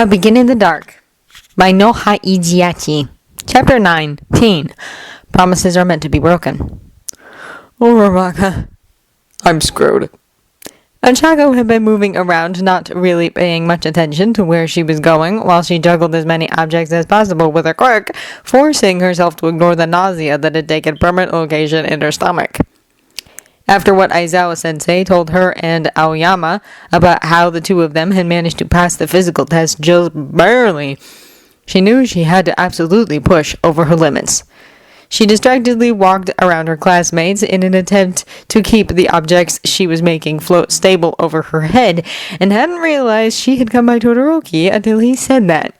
A Begin in the Dark by Noha Ijiachi. Chapter 19. Promises are meant to be broken. Oh, Rebecca, I'm screwed. Ochako had been moving around, not really paying much attention to where she was going, while she juggled as many objects as possible with her quirk, forcing herself to ignore the nausea that had taken permanent location in her stomach. After what Aizawa-sensei told her and Aoyama about how the two of them had managed to pass the physical test just barely, she knew she had to absolutely push over her limits. She distractedly walked around her classmates in an attempt to keep the objects she was making float stable over her head, and hadn't realized she had come by Todoroki until he said that.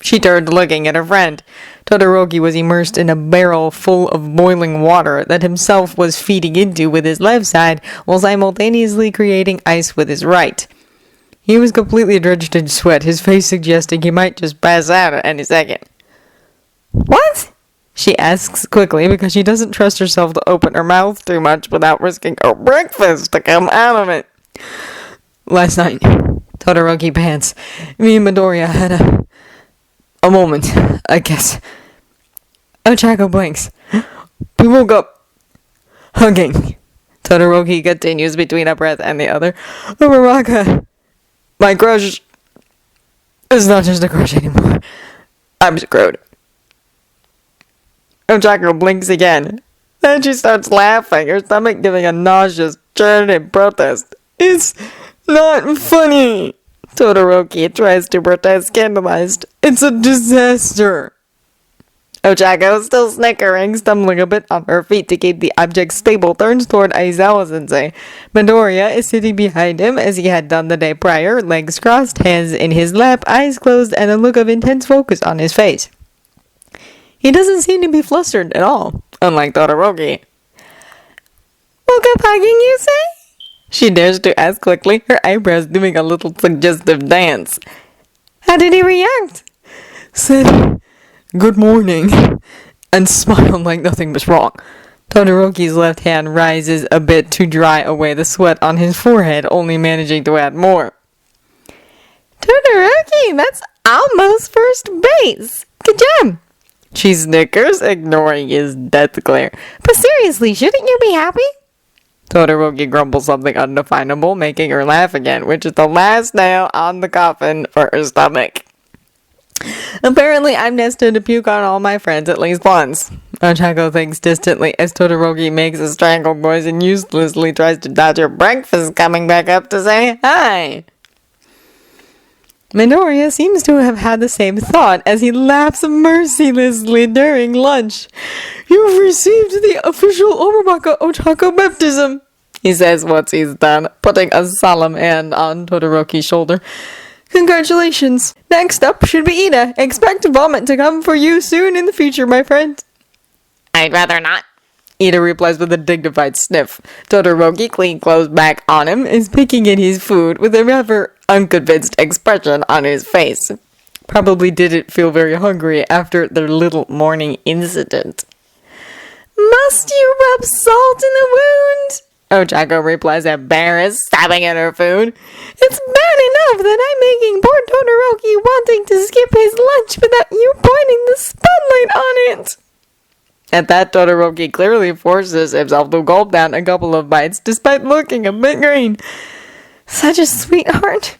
She turned looking at her friend. Todoroki was immersed in a barrel full of boiling water that himself was feeding into with his left side while simultaneously creating ice with his right. He was completely drenched in sweat, his face suggesting he might just pass out at any second. What? She asks quickly because she doesn't trust herself to open her mouth too much without risking her breakfast to come out of it. Last night, Todoroki pants. me and Midoriya had a moment, I guess. Ochako blinks. We woke up hugging. Todoroki continues between a breath and the other. Oh, Baraka, my crush is not just a crush anymore. I'm screwed. Ochako blinks again. Then she starts laughing, her stomach giving a nauseous churn in protest. It's not funny. Todoroki tries to protest, scandalized. It's a disaster. Ochako, still snickering, stumbling a bit on her feet to keep the object stable, turns toward Aizawa-sensei. Midoriya is sitting behind him as he had done the day prior, legs crossed, hands in his lap, eyes closed, and a look of intense focus on his face. He doesn't seem to be flustered at all, unlike Todoroki. Woke up hugging, you say? She dares to ask quickly, her eyebrows doing a little suggestive dance. How did he react? Said, "Good morning," and smiled like nothing was wrong. Todoroki's left hand rises a bit to dry away the sweat on his forehead, only managing to add more. Todoroki, that's almost first base. Good job. She snickers, ignoring his death glare. But seriously, shouldn't you be happy? Todoroki grumbles something undefinable, making her laugh again, which is the last nail on the coffin for her stomach. Apparently, I'm destined to puke on all my friends at least once. Ochako thinks distantly as Todoroki makes a strangled noise and uselessly tries to dodge her breakfast coming back up to say hi. Midoriya seems to have had the same thought as he laughs mercilessly during lunch. "You've received the official Obamaka Ochako baptism," he says once he's done, putting a solemn hand on Todoroki's shoulder. "Congratulations. Next up should be Ida. Expect vomit to come for you soon in the future, my friend." "I'd rather not," Ida replies with a dignified sniff. Todoroki, clean clothes back on him, is picking at his food with a rather unconvinced expression on his face. Probably didn't feel very hungry after their little morning incident. "Must you rub salt in the wound?" Ochako replies, embarrassed, stabbing at her food. "It's bad enough that I'm making poor Todoroki wanting to skip his lunch without you pointing the spotlight on it." At that, Todoroki clearly forces himself to gulp down a couple of bites, despite looking a bit green. "Such a sweetheart."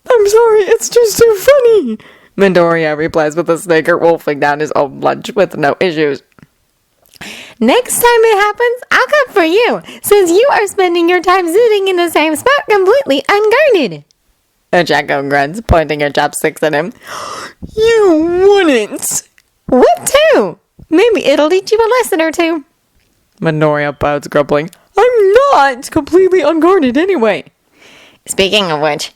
"I'm sorry, it's just too funny," Midoriya replies with a snicker, wolfing down his own lunch with no issues. "Next time it happens, I'll come for you, since you are spending your time sitting in the same spot completely unguarded." Ochako grunts, pointing her chopsticks at him. "You wouldn't." "What to? Maybe it'll teach you a lesson or two." Midoriya pouts, grumbling. "I'm not completely unguarded anyway." "Speaking of which,"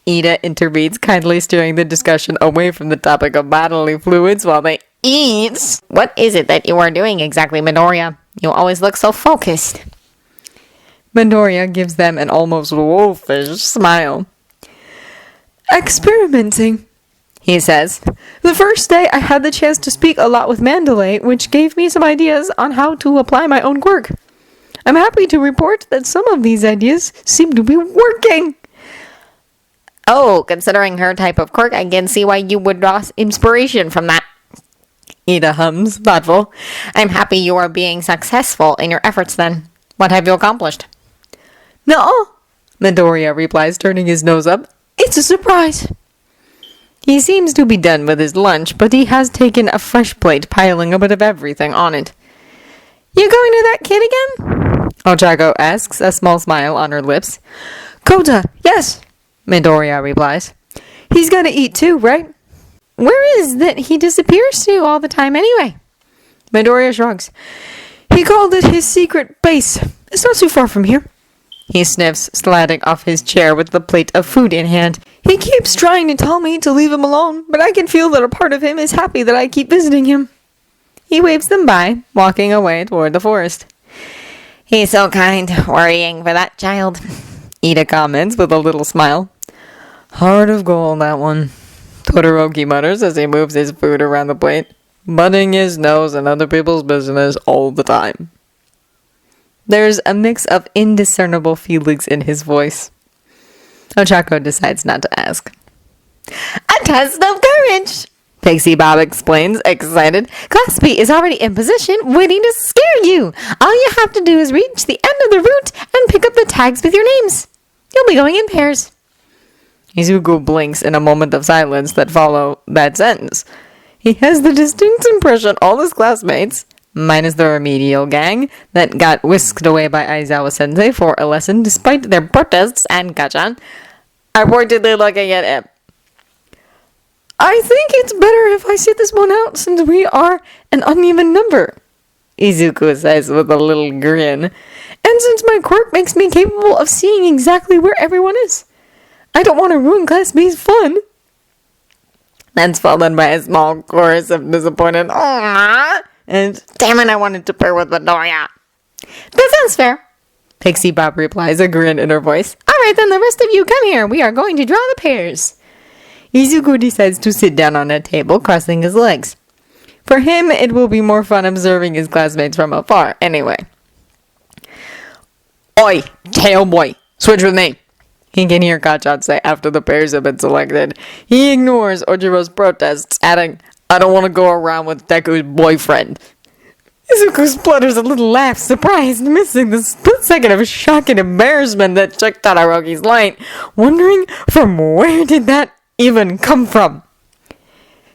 Ida intervenes, kindly steering the discussion away from the topic of bodily fluids while they eat. "what is it that you are doing exactly, Midoriya? You always look so focused." Midoriya gives them an almost wolfish smile. "Experimenting," he says. "The first day I had the chance to speak a lot with Mandalay, which gave me some ideas on how to apply my own quirk. I'm happy to report that some of these ideas seem to be working." Oh, considering her type of quirk, I can see why you would draw inspiration from that. Ida hums, thoughtful. I'm happy you are being successful in your efforts then. What have you accomplished? No, Midoriya replies, turning his nose up. It's a surprise. He seems to be done with his lunch, but he has taken a fresh plate, piling a bit of everything on it. You going to that kid again? Ochako asks, a small smile on her lips. Kota, yes, Midoriya replies. He's gonna eat too, right? Where is that he disappears to all the time anyway? Midoriya shrugs. He called it his secret base. It's not too far from here. He sniffs, sliding off his chair with the plate of food in hand. He keeps trying to tell me to leave him alone, but I can feel that a part of him is happy that I keep visiting him. He waves them by, walking away toward the forest. He's so kind, worrying for that child. Ida comments with a little smile. Heart of gold, that one. Todoroki mutters as he moves his food around the plate, butting his nose in other people's business all the time. There's a mix of indiscernible feelings in his voice. Ochako decides not to ask. A test of courage, Pixie Bob explains, excited. Class B is already in position, waiting to scare you. All you have to do is reach the end of the route and pick up the tags with your names. You'll be going in pairs. Izuku blinks in a moment of silence that follow that sentence. He has the distinct impression all his classmates, minus the remedial gang that got whisked away by Aizawa-sensei for a lesson despite their protests and Kachan, are pointedly looking at him. I think it's better if I sit this one out since we are an uneven number, Izuku says with a little grin, and since my quirk makes me capable of seeing exactly where everyone is. I don't want to ruin Class B's fun. That's followed by a small chorus of disappointed "Aww," and "Damn it, I wanted to pair with Midoriya." That sounds fair. Pixie Bob replies, a grin in her voice. Alright then, the rest of you come here. We are going to draw the pairs. Izuku decides to sit down on a table, crossing his legs. For him, it will be more fun observing his classmates from afar, anyway. Oi, tail boy, switch with me. He can hear Kachan say after the pairs have been selected. He ignores Ojiro's protests, adding, I don't want to go around with Deku's boyfriend. Izuku splutters a little laugh, surprised, missing the split second of shock and embarrassment that shook Todoroki's light, wondering from where did that even come from.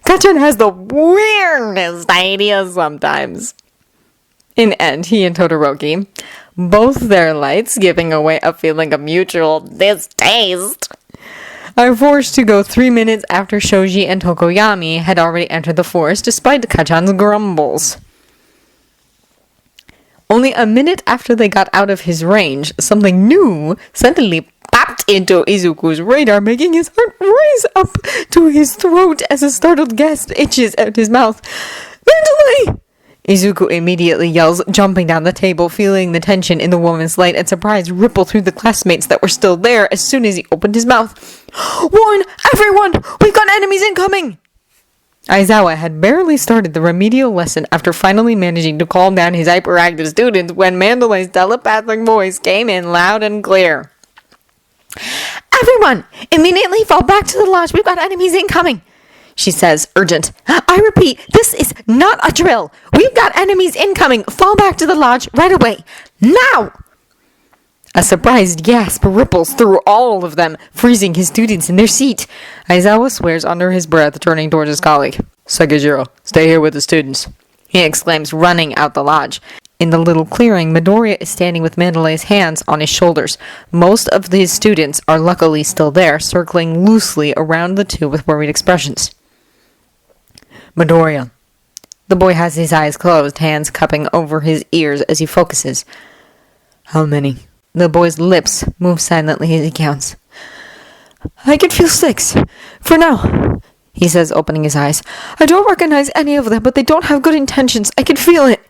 Kachan has the weirdest ideas sometimes. In end, he and Todoroki, both their lights giving away a feeling of mutual distaste, are forced to go 3 minutes after Shoji and Tokoyami had already entered the forest despite Kachan's grumbles. Only a minute after they got out of his range, something new suddenly popped into Izuku's radar, making his heart rise up to his throat as a startled gasp itches at his mouth. Mandalay! Izuku immediately yells, jumping down the table, feeling the tension in the woman's light and surprise ripple through the classmates that were still there as soon as he opened his mouth. Warn everyone! We've got enemies incoming! Aizawa had barely started the remedial lesson after finally managing to calm down his hyperactive students when Mandalay's telepathic voice came in loud and clear. Everyone, immediately fall back to the lodge. We've got enemies incoming, she says, urgent. I repeat, this is not a drill. We've got enemies incoming. Fall back to the lodge right away. Now! A surprised gasp ripples through all of them, freezing his students in their seat. Aizawa swears under his breath, turning towards his colleague. Sekijiro, stay here with the students, he exclaims, running out the lodge. In the little clearing, Midoriya is standing with Mandalay's hands on his shoulders. Most of his students are luckily still there, circling loosely around the two with worried expressions. Midoriya. The boy has his eyes closed, hands cupping over his ears as he focuses. How many? The boy's lips move silently as he counts. I can feel 6. For now, he says, opening his eyes. I don't recognize any of them, but they don't have good intentions. I can feel it.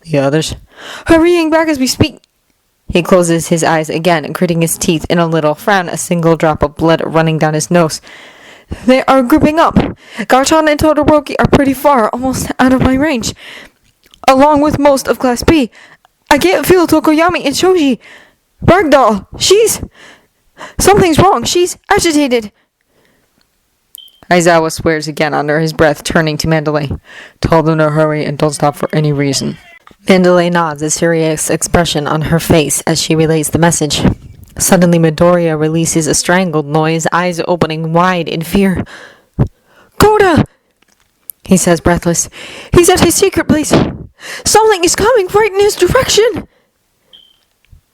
The others? Hurrying back as we speak. He closes his eyes again, gritting his teeth in a little frown, a single drop of blood running down his nose. They are grouping up. Garchon and Todoroki are pretty far, almost out of my range. Along with most of Class B. I can't feel Tokoyami and Shoji. Ragdoll, she's... Something's wrong. She's agitated. Aizawa swears again under his breath, turning to Mandalay. Tell them to hurry and don't stop for any reason. Mandalay nods, a serious expression on her face as she relays the message. Suddenly, Midoriya releases a strangled noise, eyes opening wide in fear. Koda! He says, breathless. He's at his secret place. Something is coming right in his direction.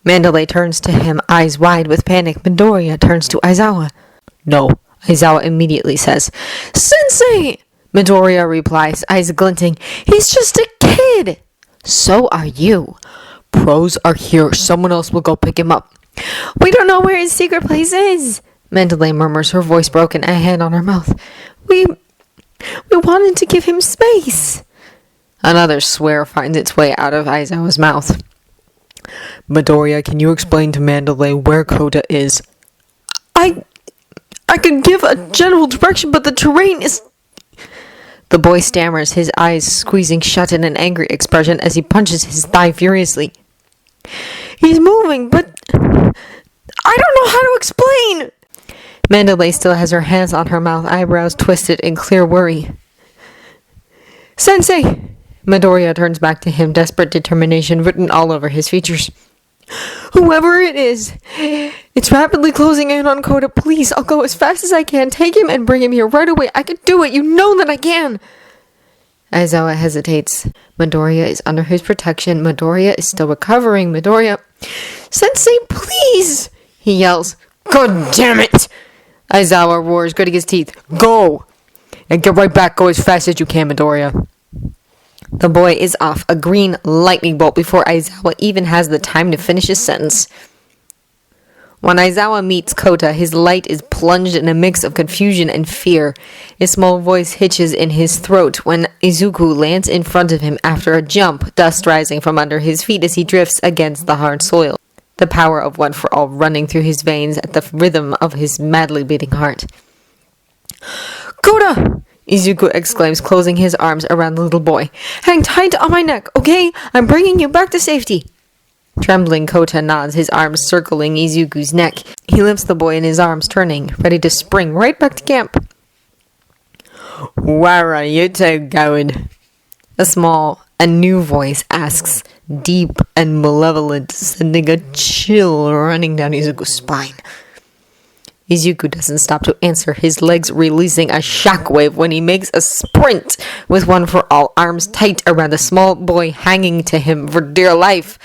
Mandalay turns to him, eyes wide with panic. Midoriya turns to Aizawa. No, Aizawa immediately says. Sensei! Midoriya replies, eyes glinting. He's just a kid. So are you. Pros are here. Someone else will go pick him up. We don't know where his secret place is. Mandalay murmurs, her voice broken, a hand on her mouth. We wanted to give him space. Another swear finds its way out of Aizawa's mouth. Midoriya, can you explain to Mandalay where Koda is? I could give a general direction, but the terrain is... The boy stammers, his eyes squeezing shut in an angry expression as he punches his thigh furiously. He's moving, but I don't know how to explain. Mandalay still has her hands on her mouth, eyebrows twisted in clear worry. Sensei! Midoriya turns back to him, desperate determination written all over his features. Whoever it is, it's rapidly closing in on Koda. Please, I'll go as fast as I can. Take him and bring him here right away. I can do it. You know that I can. Aizawa hesitates. Midoriya is under his protection. Midoriya is still recovering. Midoriya... Sensei, please! He yells. God damn it! Aizawa roars, gritting his teeth. Go! And get right back. Go as fast as you can, Midoriya. The boy is off, a green lightning bolt before Aizawa even has the time to finish his sentence. When Aizawa meets Kota, his light is plunged in a mix of confusion and fear. A small voice hitches in his throat when Izuku lands in front of him after a jump, dust rising from under his feet as he drifts against the hard soil. The power of One for All running through his veins at the rhythm of his madly beating heart. Kota! Izuku exclaims, closing his arms around the little boy. Hang tight on my neck, okay? I'm bringing you back to safety. Trembling, Kota nods, his arms circling Izuku's neck. He lifts the boy in his arms, turning, ready to spring right back to camp. Where are you two going? A new voice asks, deep and malevolent, sending a chill running down Izuku's spine. Izuku doesn't stop to answer, his legs releasing a shockwave when he makes a sprint with One for All, arms tight around the small boy hanging to him for dear life.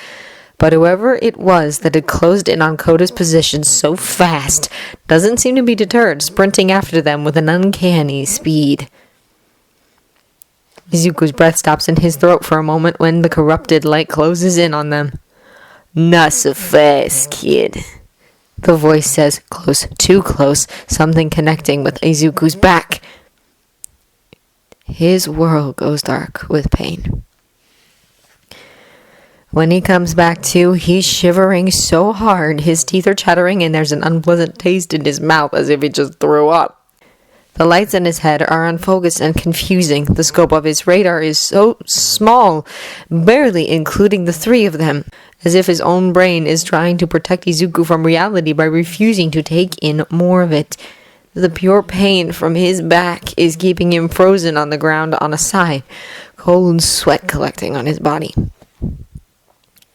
But whoever it was that had closed in on Koda's position so fast doesn't seem to be deterred, sprinting after them with an uncanny speed. Izuku's breath stops in his throat for a moment when the corrupted light closes in on them. Not so fast, kid. The voice says, close, too close, something connecting with Izuku's back. His world goes dark with pain. When he comes back to, he's shivering so hard, his teeth are chattering and there's an unpleasant taste in his mouth as if he just threw up. The lights in his head are unfocused and confusing. The scope of his radar is so small, barely including the three of them, as if his own brain is trying to protect Izuku from reality by refusing to take in more of it. The pure pain from his back is keeping him frozen on the ground on a side, cold sweat collecting on his body.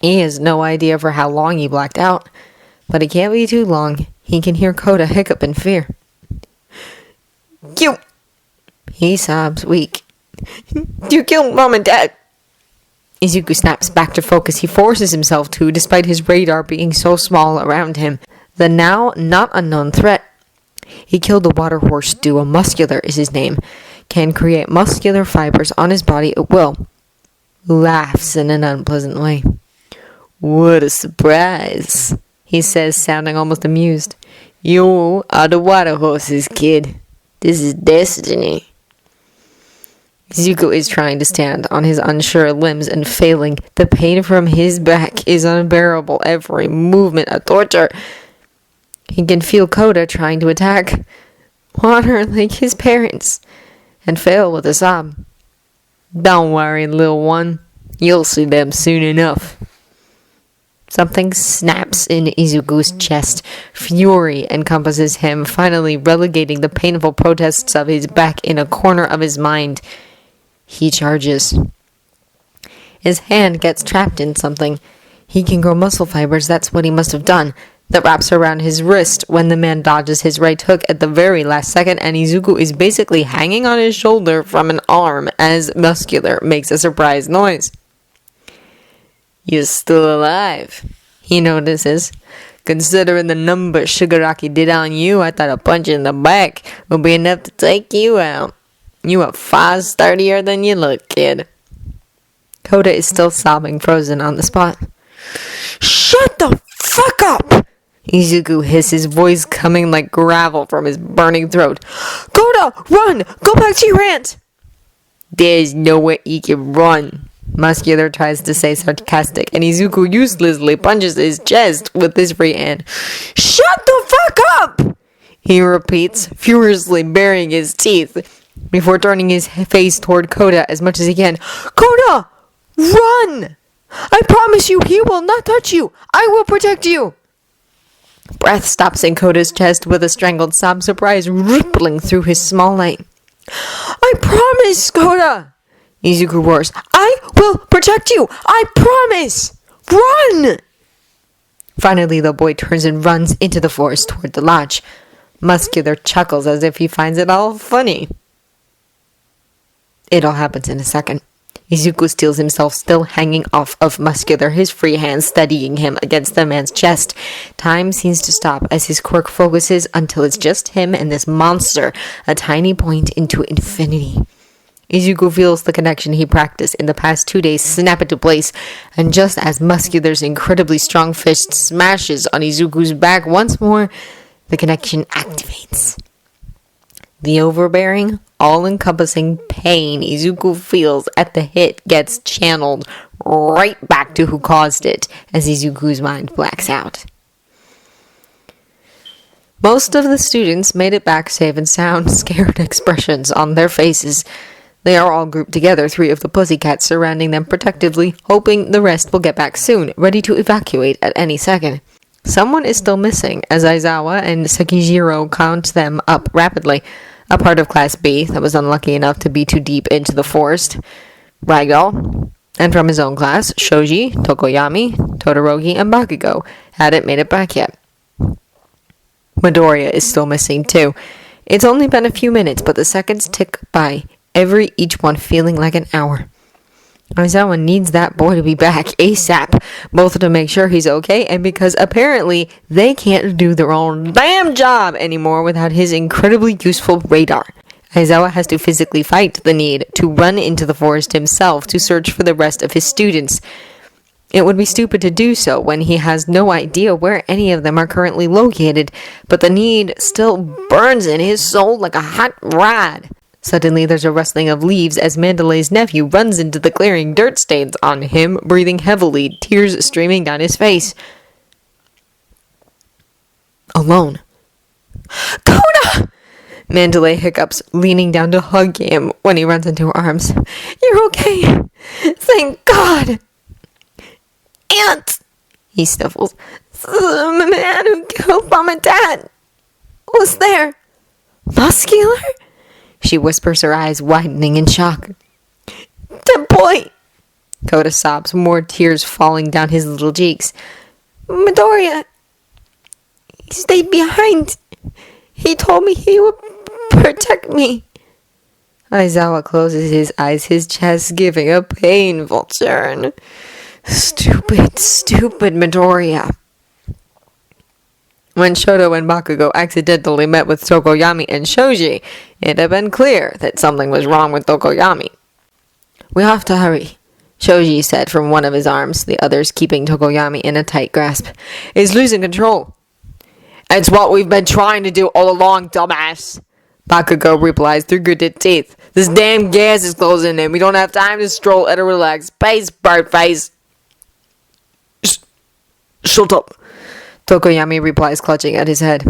He has no idea for how long he blacked out, but it can't be too long. He can hear Kota hiccup in fear. He sobs, weak. You killed Mom and Dad. Izuku snaps back to focus. He forces himself to, despite his radar being so small around him. The now not unknown threat. He killed the water horse duo. Muscular is his name. Can create muscular fibers on his body at will. Laughs in an unpleasant way. What a surprise, he says, sounding almost amused. You are the water horses, kid. This is destiny. Izuku is trying to stand on his unsure limbs and failing. The pain from his back is unbearable. Every movement a torture. He can feel Kota trying to attack water like his parents and fail with a sob. Don't worry, little one. You'll see them soon enough. Something snaps in Izuku's chest. Fury encompasses him, finally relegating the painful protests of his back in a corner of his mind. He charges. His hand gets trapped in something. He can grow muscle fibers, that's what he must have done. That wraps around his wrist when the man dodges his right hook at the very last second, and Izuku is basically hanging on his shoulder from an arm as Muscular makes a surprise noise. "You're still alive," he notices. "Considering the number Shigaraki did on you, I thought a punch in the back would be enough to take you out. You are far sturdier than you look, kid." Koda is still sobbing, frozen on the spot. "Shut the fuck up!" Izuku hisses, voice coming like gravel from his burning throat. "Koda, run! Go back to your aunt!" "There's nowhere he can run," Muscular tries to say sarcastic, and Izuku uselessly punches his chest with his free hand. "Shut the fuck up!" he repeats, furiously baring his teeth, before turning his face toward Koda as much as he can. "Koda! Run! I promise you he will not touch you! I will protect you!" Breath stops in Koda's chest with a strangled sob, surprise rippling through his small light. "I promise, Koda!" Izuku roars. "I will protect you! I promise! Run!" Finally, the boy turns and runs into the forest toward the lodge. Muscular chuckles as if he finds it all funny. It all happens in a second. Izuku steals himself, still hanging off of Muscular, his free hand steadying him against the man's chest. Time seems to stop as his quirk focuses until it's just him and this monster, a tiny point into infinity. Izuku feels the connection he practiced in the past 2 days snap into place, and just as Muscular's incredibly strong fist smashes on Izuku's back once more, the connection activates. The overbearing, all-encompassing pain Izuku feels at the hit gets channeled right back to who caused it as Izuku's mind blacks out. Most of the students made it back safe and sound, scared expressions on their faces. They are all grouped together, 3 of the pussycats surrounding them protectively, hoping the rest will get back soon, ready to evacuate at any second. Someone is still missing, as Aizawa and Sekijiro count them up rapidly. A part of Class B that was unlucky enough to be too deep into the forest. Ragdoll. And from his own class, Shoji, Tokoyami, Todoroki, and Bakugo hadn't made it back yet. Midoriya is still missing too. It's only been a few minutes, but the seconds tick by, each one feeling like an hour. Aizawa needs that boy to be back ASAP, both to make sure he's okay and because apparently they can't do their own damn job anymore without his incredibly useful radar. Aizawa has to physically fight the need to run into the forest himself to search for the rest of his students. It would be stupid to do so when he has no idea where any of them are currently located, but the need still burns in his soul like a hot rod. Suddenly, there's a rustling of leaves as Mandalay's nephew runs into the clearing, dirt stains on him, breathing heavily, tears streaming down his face. Alone. "Koda!" Mandalay hiccups, leaning down to hug him when he runs into her arms. "You're okay. Thank God." "Aunt!" he sniffles. "The man who killed Mom and Dad was there." "Muscular?" She whispers, her eyes widening in shock. "The boy!" Koda sobs, more tears falling down his little cheeks. "Midoriya, he stayed behind. He told me he would protect me." Aizawa closes his eyes, his chest giving a painful turn. Stupid, stupid Midoriya. When Shoto and Bakugo accidentally met with Tokoyami and Shoji, it had been clear that something was wrong with Tokoyami. "We have to hurry," Shoji said from one of his arms, the others keeping Tokoyami in a tight grasp. "He's losing control." "It's what we've been trying to do all along, dumbass," Bakugo replies through gritted teeth. "This damn gas is closing in. We don't have time to stroll at a relaxed pace, bird face." "Shut up," Tokoyami replies, clutching at his head.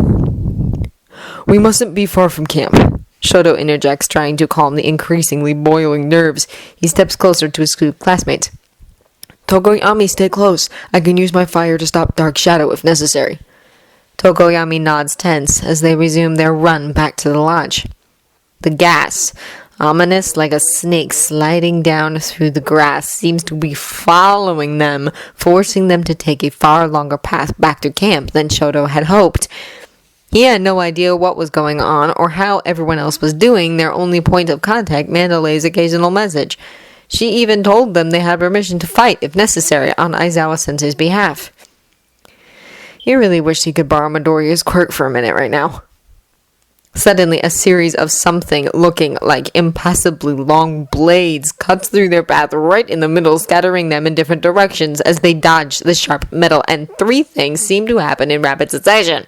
"We mustn't be far from camp," Shoto interjects, trying to calm the increasingly boiling nerves. He steps closer to his classmates. Tokoyami, stay close. I can use my fire to stop Dark Shadow if necessary. Tokoyami nods tense as they resume their run back to the lodge. The gas, ominous like a snake sliding down through the grass, seems to be following them, forcing them to take a far longer path back to camp than Shoto had hoped. He had no idea what was going on or how everyone else was doing, their only point of contact Mandalay's occasional message. She even told them they had permission to fight, if necessary, on Aizawa-sensei's behalf. He really wished he could borrow Midoriya's quirk for a minute right now. Suddenly, a series of something looking like impossibly long blades cuts through their path right in the middle, scattering them in different directions as they dodge the sharp metal, and three things seem to happen in rapid succession.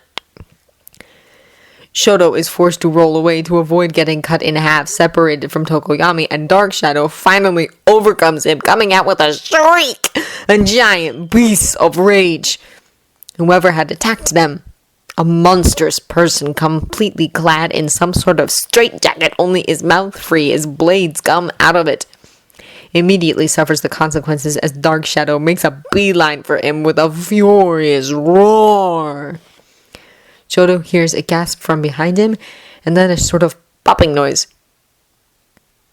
Shoto is forced to roll away to avoid getting cut in half, separated from Tokoyami, and Dark Shadow finally overcomes him, coming out with a shriek, a giant beast of rage. Whoever had attacked them, a monstrous person completely clad in some sort of straitjacket, only his mouth free, his blades come out of it, immediately suffers the consequences as Dark Shadow makes a beeline for him with a furious roar. Shoto hears a gasp from behind him, and then a sort of popping noise.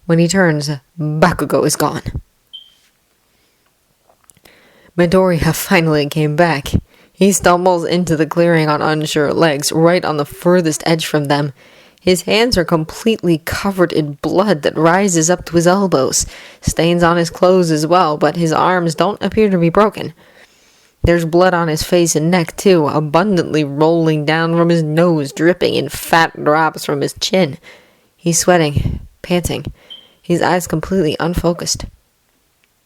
When he turns, Bakugo is gone. Midoriya finally came back. He stumbles into the clearing on unsure legs, right on the furthest edge from them. His hands are completely covered in blood that rises up to his elbows, stains on his clothes as well, but his arms don't appear to be broken. There's blood on his face and neck, too, abundantly rolling down from his nose, dripping in fat drops from his chin. He's sweating, panting, his eyes completely unfocused.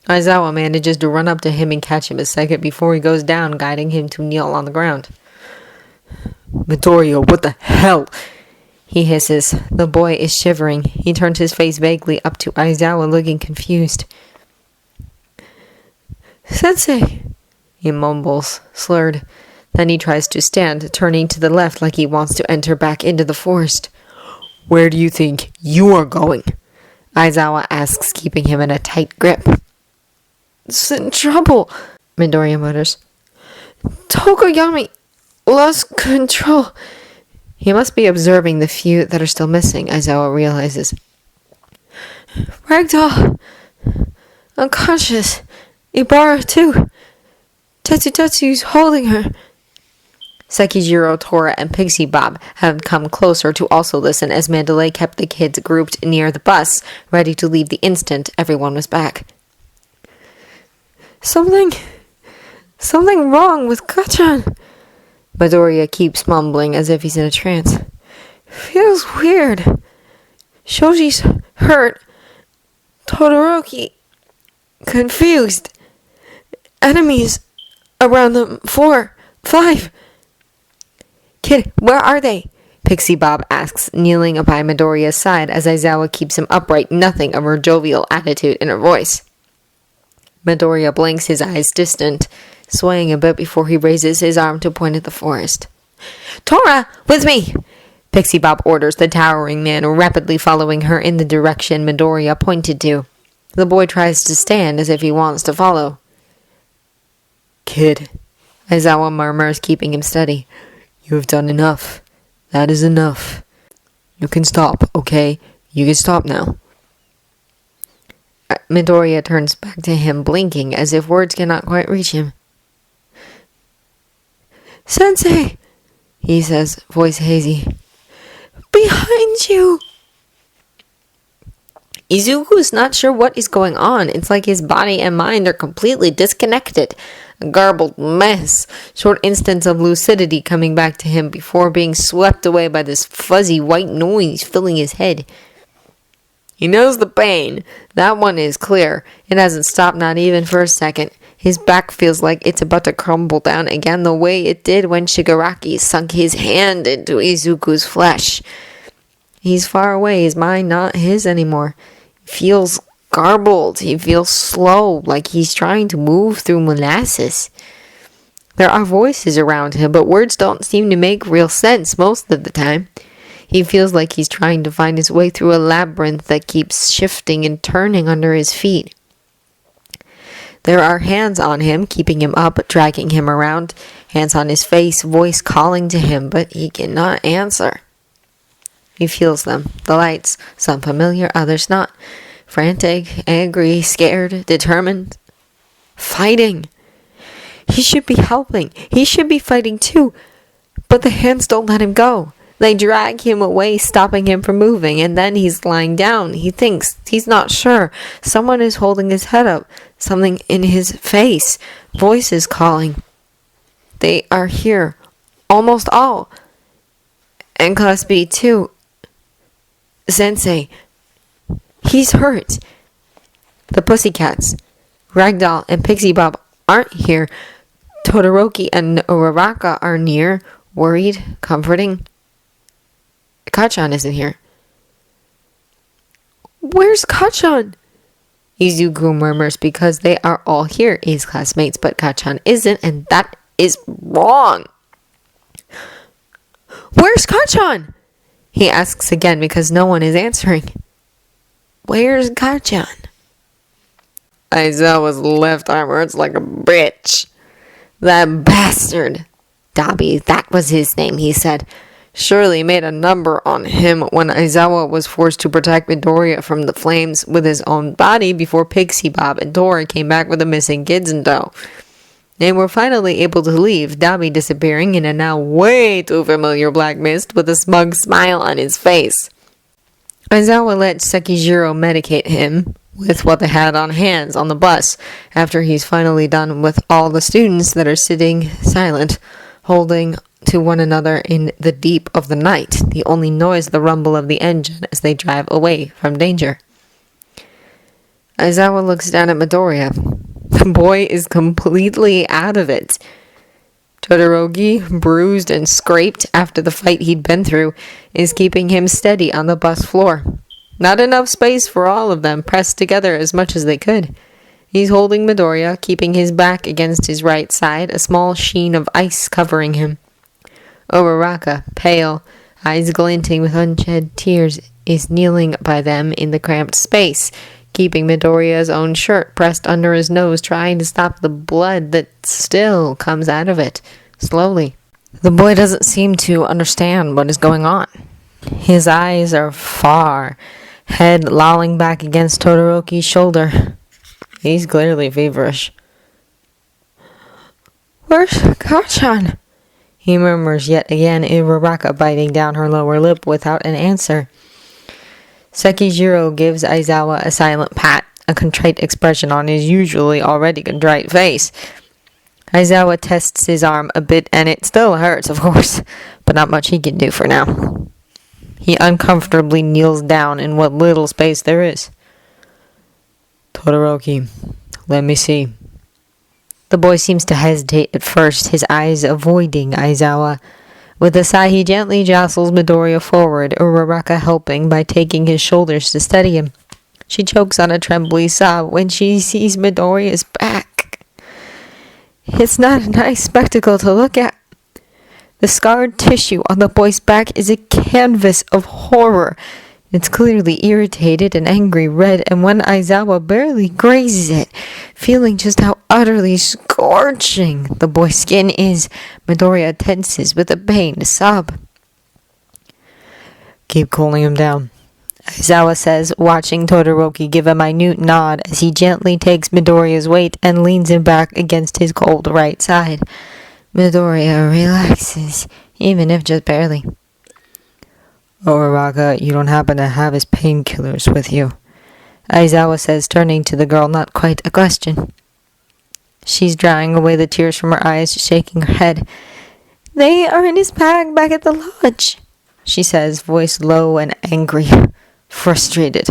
Aizawa manages to run up to him and catch him a second before he goes down, guiding him to kneel on the ground. "Midoriya, what the hell?" he hisses. The boy is shivering. He turns his face vaguely up to Aizawa, looking confused. "Sensei," he mumbles, slurred. Then he tries to stand, turning to the left like he wants to enter back into the forest. "Where do you think you are going?" Aizawa asks, keeping him in a tight grip. "It's in trouble," Midoriya mutters. "Tokoyami lost control." He must be observing the few that are still missing, Aizawa realizes. "Ragdoll, unconscious. Ibara, too. Tetsu's holding her." Sekijiro, Tora, and Pixie Bob have come closer to also listen as Mandalay kept the kids grouped near the bus, ready to leave the instant everyone was back. Something wrong with Gachan," Midoriya keeps mumbling as if he's in a trance. "Feels weird. Shoji's hurt. Todoroki confused. Enemies around them. 4, 5. "Kid, where are they?" Pixie Bob asks, kneeling by Midoriya's side as Aizawa keeps him upright, nothing of her jovial attitude in her voice. Midoriya blinks, his eyes distant, swaying a bit before he raises his arm to point at the forest. "Tora, with me!" Pixie Bob orders, the towering man rapidly following her in the direction Midoriya pointed to. The boy tries to stand as if he wants to follow. "Kid," Aizawa murmurs, keeping him steady. "You have done enough. That is enough. You can stop, okay? You can stop now." Midoriya turns back to him, blinking as if words cannot quite reach him. "Sensei," he says, voice hazy. "Behind you!" Izuku's not sure what is going on. It's like his body and mind are completely disconnected. A garbled mess. Short instants of lucidity coming back to him before being swept away by this fuzzy white noise filling his head. He knows the pain. That one is clear. It hasn't stopped, not even for a second. His back feels like it's about to crumble down again the way it did when Shigaraki sunk his hand into Izuku's flesh. He's far away, his mind not his anymore. He feels garbled. He feels slow, like he's trying to move through molasses. There are voices around him, but words don't seem to make real sense most of the time. He feels like he's trying to find his way through a labyrinth that keeps shifting and turning under his feet. There are hands on him, keeping him up, dragging him around. Hands on his face, voice calling to him, but he cannot answer. He feels them, the lights, some familiar, others not. Frantic, angry, scared, determined. Fighting. He should be helping. He should be fighting too. But the hands don't let him go. They drag him away, stopping him from moving, and then he's lying down. He thinks, he's not sure. Someone is holding his head up, something in his face. Voices calling. They are here. Almost all. And Class B too. Sensei. He's hurt. The Pussycats, Ragdoll, and Pixie Bob aren't here. Todoroki and Uraraka are near, worried, comforting. Kachan isn't here. Where's Kachan? Izuku murmurs because they are all here, his classmates, but Kachan isn't, and that is wrong. Where's Kachan? He asks again because no one is answering. Where's Kachan? Aizawa's left arm hurts like a bitch. That bastard. Dabi, that was his name, he said. Surely made a number on him when Aizawa was forced to protect Midoriya from the flames with his own body before Pixie Bob and Dora came back with the missing kids in tow. They were finally able to leave, Dabi disappearing in a now way too familiar black mist with a smug smile on his face. Aizawa let Sekijiro medicate him with what they had on hands on the bus after he's finally done with all the students that are sitting silent, holding to one another in the deep of the night, the only noise the rumble of the engine as they drive away from danger. Aizawa looks down at Midoriya. The boy is completely out of it. Todoroki, bruised and scraped after the fight he'd been through, is keeping him steady on the bus floor. Not enough space for all of them, pressed together as much as they could. He's holding Midoriya, keeping his back against his right side, a small sheen of ice covering him. Uraraka, pale, eyes glinting with unshed tears, is kneeling by them in the cramped space, keeping Midoriya's own shirt pressed under his nose, trying to stop the blood that still comes out of it, slowly. The boy doesn't seem to understand what is going on. His eyes are far, head lolling back against Todoroki's shoulder. He's clearly feverish. Where's Kachan? He murmurs yet again, Uraraka biting down her lower lip without an answer. Sekijiro gives Aizawa a silent pat, a contrite expression on his usually already contrite face. Aizawa tests his arm a bit, and it still hurts, of course, but not much he can do for now. He uncomfortably kneels down in what little space there is. Todoroki, let me see. The boy seems to hesitate at first, his eyes avoiding Aizawa. With a sigh, he gently jostles Midoriya forward, Uraraka helping by taking his shoulders to steady him. She chokes on a trembly sob when she sees Midoriya's back. It's not a nice spectacle to look at. The scarred tissue on the boy's back is a canvas of horror. It's clearly irritated and angry red, and when Aizawa barely grazes it, feeling just how utterly scorching the boy's skin is, Midoriya tenses with a pained sob. Keep cooling him down, Aizawa says, watching Todoroki give a minute nod as he gently takes Midoriya's weight and leans him back against his cold right side. Midoriya relaxes, even if just barely. Uraraka, you don't happen to have his painkillers with you, Aizawa says, turning to the girl, not quite a question. She's drying away the tears from her eyes, shaking her head. They are in his bag back at the lodge, she says, voice low and angry, frustrated.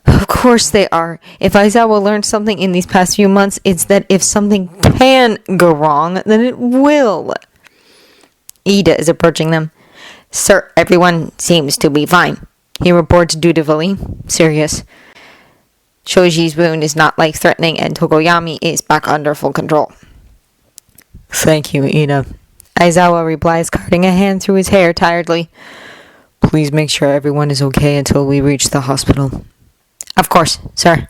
Of course they are. If Aizawa learned something in these past few months, it's that if something can go wrong, then it will. Ida is approaching them. Sir, everyone seems to be fine, he reports dutifully, serious. Shoji's wound is not life-threatening, and Tokoyami is back under full control. Thank you, Ida. Aizawa replies, carting a hand through his hair tiredly. Please make sure everyone is okay until we reach the hospital. Of course, sir.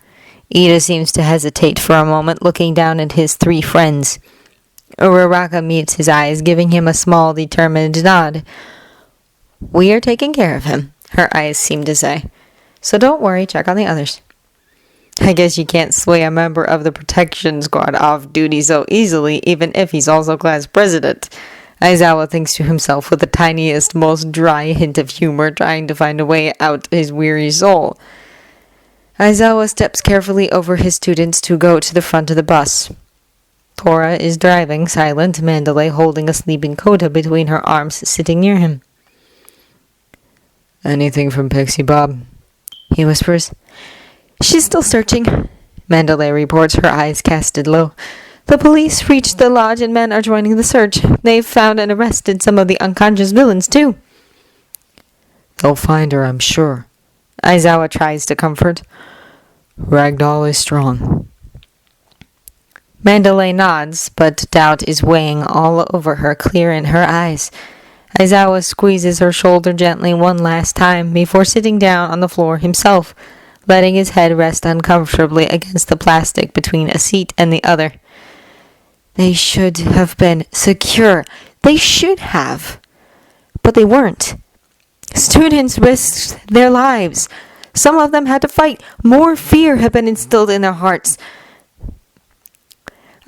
Ida seems to hesitate for a moment, looking down at his three friends. Uraraka meets his eyes, giving him a small, determined nod. "We are taking care of him," her eyes seem to say. "So don't worry, check on the others." I guess you can't sway a member of the protection squad off duty so easily, even if he's also class president. Aizawa thinks to himself with the tiniest, most dry hint of humor, trying to find a way out his weary soul. Aizawa steps carefully over his students to go to the front of the bus. Tora is driving, silent, Mandalay holding a sleeping Kota between her arms, sitting near him. "Anything from Pixie Bob?" he whispers. "She's still searching," Mandalay reports, her eyes casted low. "The police reached the lodge and men are joining the search. They've found and arrested some of the unconscious villains, too." "They'll find her, I'm sure," Aizawa tries to comfort. "Ragdoll is strong." Mandalay nods, but doubt is weighing all over her, clear in her eyes. Aizawa squeezes her shoulder gently one last time before sitting down on the floor himself, letting his head rest uncomfortably against the plastic between a seat and the other. They should have been secure. They should have. But they weren't. Students risked their lives. Some of them had to fight. More fear had been instilled in their hearts.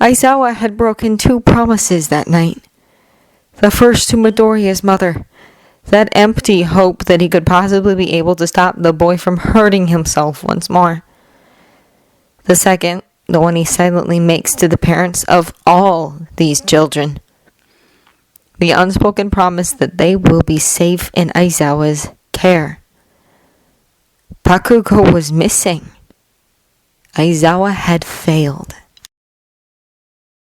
Aizawa had broken 2 promises that night. The first to Midoriya's mother. That empty hope that he could possibly be able to stop the boy from hurting himself once more. The second, the one he silently makes to the parents of all these children. The unspoken promise that they will be safe in Aizawa's care. Bakugo was missing. Aizawa had failed.